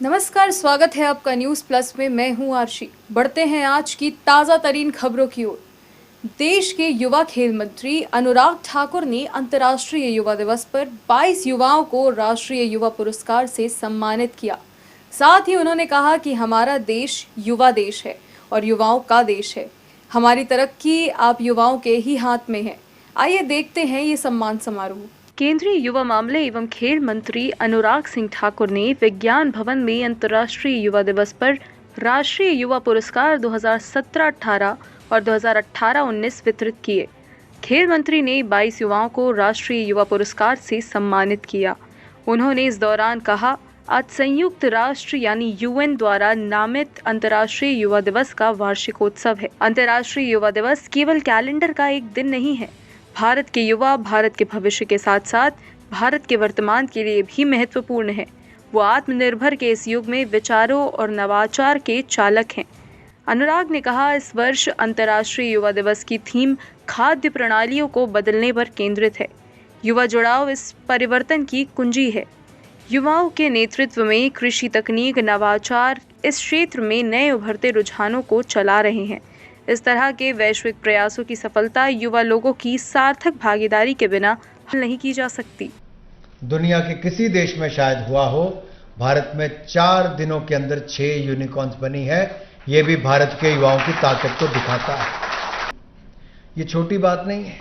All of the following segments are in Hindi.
नमस्कार, स्वागत है आपका न्यूज़ प्लस में। मैं हूं आरशी। बढ़ते हैं आज की ताज़ा तरीन खबरों की ओर। देश के युवा खेल मंत्री अनुराग ठाकुर ने अंतर्राष्ट्रीय युवा दिवस पर 22 युवाओं को राष्ट्रीय युवा पुरस्कार से सम्मानित किया। साथ ही उन्होंने कहा कि हमारा देश युवा देश है और युवाओं का देश है। हमारी तरक्की आप युवाओं के ही हाथ में है। आइए देखते हैं ये सम्मान समारोह। केंद्रीय युवा मामले एवं खेल मंत्री अनुराग सिंह ठाकुर ने विज्ञान भवन में अंतर्राष्ट्रीय युवा दिवस पर राष्ट्रीय युवा पुरस्कार 2017-18 और 2018-19 वितरित किए। खेल मंत्री ने 22 युवाओं को राष्ट्रीय युवा पुरस्कार से सम्मानित किया। उन्होंने इस दौरान कहा, आज संयुक्त राष्ट्र यानी यूएन द्वारा नामित अंतर्राष्ट्रीय युवा दिवस का वार्षिकोत्सव है। अंतर्राष्ट्रीय युवा दिवस केवल कैलेंडर का एक दिन नहीं है। भारत के युवा भारत के भविष्य के साथ साथ भारत के वर्तमान के लिए भी महत्वपूर्ण है। वो आत्मनिर्भर के इस युग में विचारों और नवाचार के चालक हैं। अनुराग ने कहा, इस वर्ष अंतर्राष्ट्रीय युवा दिवस की थीम खाद्य प्रणालियों को बदलने पर केंद्रित है। युवा जुड़ाव इस परिवर्तन की कुंजी है। युवाओं के नेतृत्व में कृषि तकनीक नवाचार इस क्षेत्र में नए उभरते रुझानों को चला रहे हैं। इस तरह के वैश्विक प्रयासों की सफलता युवा लोगों की सार्थक भागीदारी के बिना हल नहीं की जा सकती। दुनिया के किसी देश में शायद हुआ हो, भारत में 4 दिनों के अंदर 6 यूनिकॉर्न्स बनी है। ये भी भारत के युवाओं की ताकत को दिखाता है। ये छोटी बात नहीं है।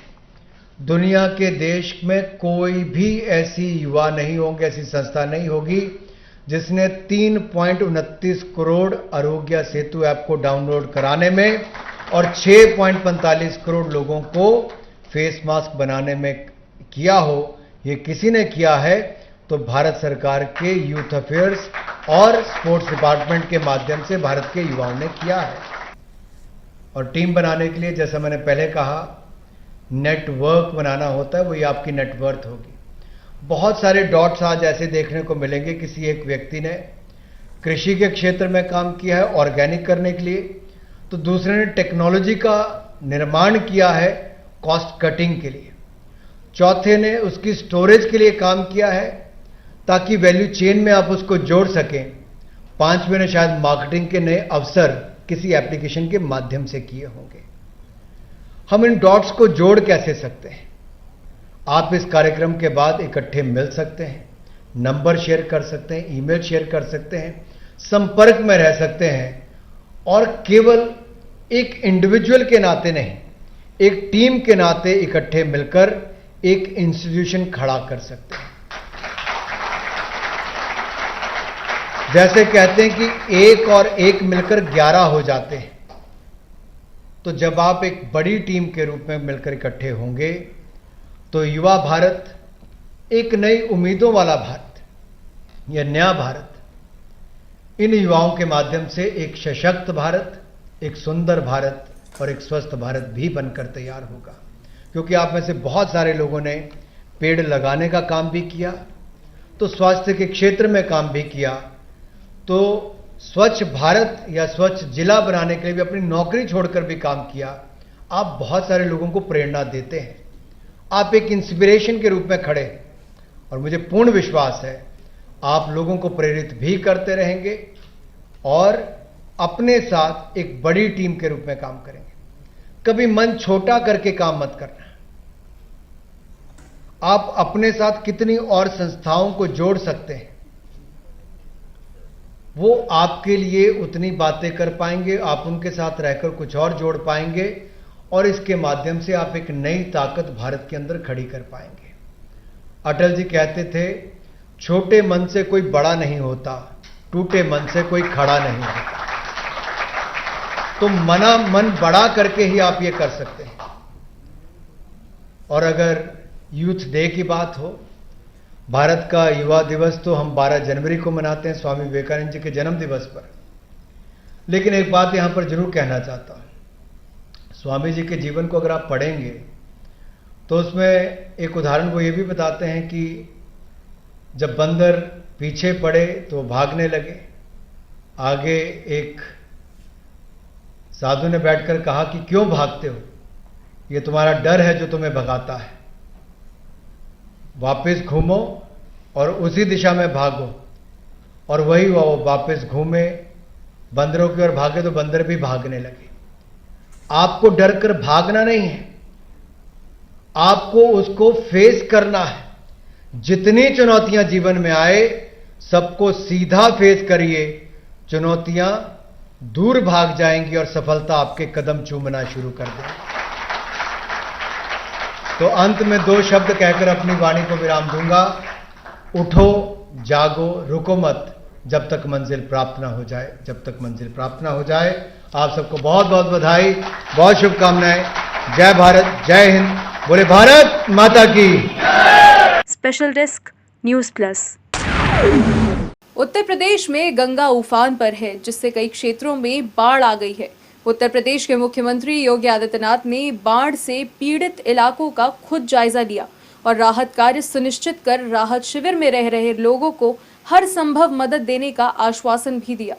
दुनिया के देश में कोई भी ऐसी युवा नहीं होंगे, ऐसी संस्था नहीं होगी जिसने 3.29 करोड़ आरोग्य सेतु ऐप को डाउनलोड कराने में और 6.45 करोड़ लोगों को फेस मास्क बनाने में किया हो। ये किसी ने किया है तो भारत सरकार के यूथ अफेयर्स और स्पोर्ट्स डिपार्टमेंट के माध्यम से भारत के युवाओं ने किया है। और टीम बनाने के लिए, जैसा मैंने पहले कहा, नेटवर्क बनाना होता है, वही आपकी नेटवर्थ होगी। बहुत सारे डॉट्स आज ऐसे देखने को मिलेंगे। किसी एक व्यक्ति ने कृषि के क्षेत्र में काम किया है ऑर्गेनिक करने के लिए, तो दूसरे ने टेक्नोलॉजी का निर्माण किया है कॉस्ट कटिंग के लिए, चौथे ने उसकी स्टोरेज के लिए काम किया है ताकि वैल्यू चेन में आप उसको जोड़ सकें, पांचवें ने शायद मार्केटिंग के नए अवसर किसी एप्लीकेशन के माध्यम से किए होंगे। हम इन डॉट्स को जोड़ कैसे सकते हैं? आप इस कार्यक्रम के बाद इकट्ठे मिल सकते हैं, नंबर शेयर कर सकते हैं, ईमेल शेयर कर सकते हैं, संपर्क में रह सकते हैं और केवल एक इंडिविजुअल के नाते नहीं, एक टीम के नाते इकट्ठे मिलकर एक इंस्टीट्यूशन खड़ा कर सकते हैं। जैसे कहते हैं कि 1 और 1 मिलकर 11 हो जाते हैं, तो जब आप एक बड़ी टीम के रूप में मिलकर इकट्ठे होंगे तो युवा भारत, एक नई उम्मीदों वाला भारत, यह नया भारत, इन युवाओं के माध्यम से एक सशक्त भारत, एक सुंदर भारत और एक स्वस्थ भारत भी बनकर तैयार होगा। क्योंकि आप में से बहुत सारे लोगों ने पेड़ लगाने का काम भी किया, तो स्वास्थ्य के क्षेत्र में काम भी किया, तो स्वच्छ भारत या स्वच्छ जिला बनाने के लिए भी अपनी नौकरी छोड़कर भी काम किया। आप बहुत सारे लोगों को प्रेरणा देते हैं। आप एक इंस्पिरेशन के रूप में खड़े और मुझे पूर्ण विश्वास है आप लोगों को प्रेरित भी करते रहेंगे और अपने साथ एक बड़ी टीम के रूप में काम करेंगे। कभी मन छोटा करके काम मत करना। आप अपने साथ कितनी और संस्थाओं को जोड़ सकते हैं, वो आपके लिए उतनी बातें कर पाएंगे, आप उनके साथ रहकर कुछ और जोड़ पाएंगे और इसके माध्यम से आप एक नई ताकत भारत के अंदर खड़ी कर पाएंगे। अटल जी कहते थे, छोटे मन से कोई बड़ा नहीं होता, टूटे मन से कोई खड़ा नहीं होता। तो मन बड़ा करके ही आप ये कर सकते हैं। और अगर यूथ डे की बात हो, भारत का युवा दिवस तो हम 12 जनवरी को मनाते हैं, स्वामी विवेकानंद जी के जन्म दिवस पर। लेकिन एक बात यहां पर जरूर कहना चाहता हूं, स्वामी जी के जीवन को अगर आप पढ़ेंगे तो उसमें एक उदाहरण वो ये भी बताते हैं कि जब बंदर पीछे पड़े तो वो भागने लगे। आगे एक साधु ने बैठकर कहा कि क्यों भागते हो, ये तुम्हारा डर है जो तुम्हें भगाता है, वापस घूमो और उसी दिशा में भागो। और वही हुआ, वो वापस घूमे, बंदरों की ओर भागे तो बंदर भी भागने लगे। आपको डर कर भागना नहीं है, आपको उसको फेस करना है। जितनी चुनौतियां जीवन में आए सबको सीधा फेस करिए, चुनौतियां दूर भाग जाएंगी और सफलता आपके कदम चूमना शुरू कर देगी। तो अंत में 2 शब्द कहकर अपनी वाणी को विराम दूंगा। उठो, जागो, रुको मत जब तक मंजिल प्राप्त ना हो जाए। जब तक मंजिल प्राप्त ना हो जाए। आप सबको बहुत बहुत बधाई, बहुत शुभकामनाएं। जय भारत, जय हिंद, बोले भारत माता की। Special desk news plus. Uttar Pradesh में गंगा उफान पर है, जिससे कई क्षेत्रों में बाढ़ आ गई है। उत्तर प्रदेश के मुख्यमंत्री योगी आदित्यनाथ ने बाढ़ से पीड़ित इलाकों का खुद जायजा लिया और राहत कार्य सुनिश्चित कर राहत शिविर में रह रहे लोगों को हर संभव मदद देने का आश्वासन भी दिया।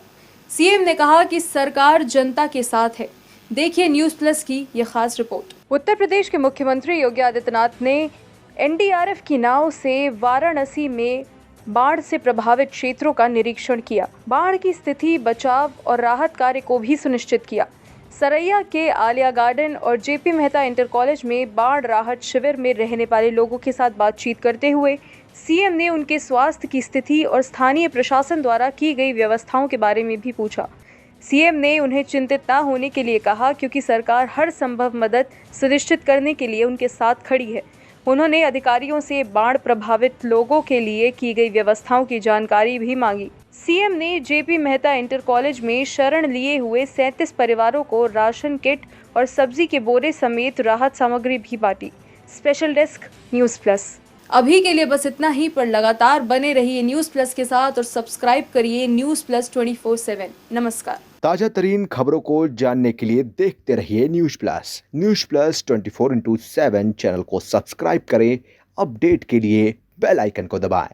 सीएम ने कहा कि सरकार जनता के साथ है। देखिए न्यूज प्लस की यह खास रिपोर्ट। उत्तर प्रदेश के मुख्यमंत्री योगी आदित्यनाथ ने एनडीआरएफ की नाव से वाराणसी में बाढ़ से प्रभावित क्षेत्रों का निरीक्षण किया। बाढ़ की स्थिति, बचाव और राहत कार्य को भी सुनिश्चित किया। सरैया के आलिया गार्डन और जेपी मेहता इंटर कॉलेज में बाढ़ राहत शिविर में रहने वाले लोगों के साथ बातचीत करते हुए सीएम ने उनके स्वास्थ्य की स्थिति और स्थानीय प्रशासन द्वारा की गई व्यवस्थाओं के बारे में भी पूछा। सीएम ने उन्हें चिंतित न होने के लिए कहा, क्योंकि सरकार हर संभव मदद सुनिश्चित करने के लिए उनके साथ खड़ी है। उन्होंने अधिकारियों से बाढ़ प्रभावित लोगों के लिए की गई व्यवस्थाओं की जानकारी भी मांगी। सीएम ने जेपी मेहता इंटर कॉलेज में शरण लिए हुए 37 परिवारों को राशन किट और सब्जी के बोरे समेत राहत सामग्री भी बांटी। Special desk news plus. अभी के लिए बस इतना ही, पर लगातार बने रहिए न्यूज प्लस के साथ और सब्सक्राइब करिए न्यूज प्लस 24/7। नमस्कार। ताजा तरीन खबरों को जानने के लिए देखते रहिए न्यूज प्लस 24/7 चैनल को सब्सक्राइब करें। अपडेट के लिए बेल आइकन को दबाएं।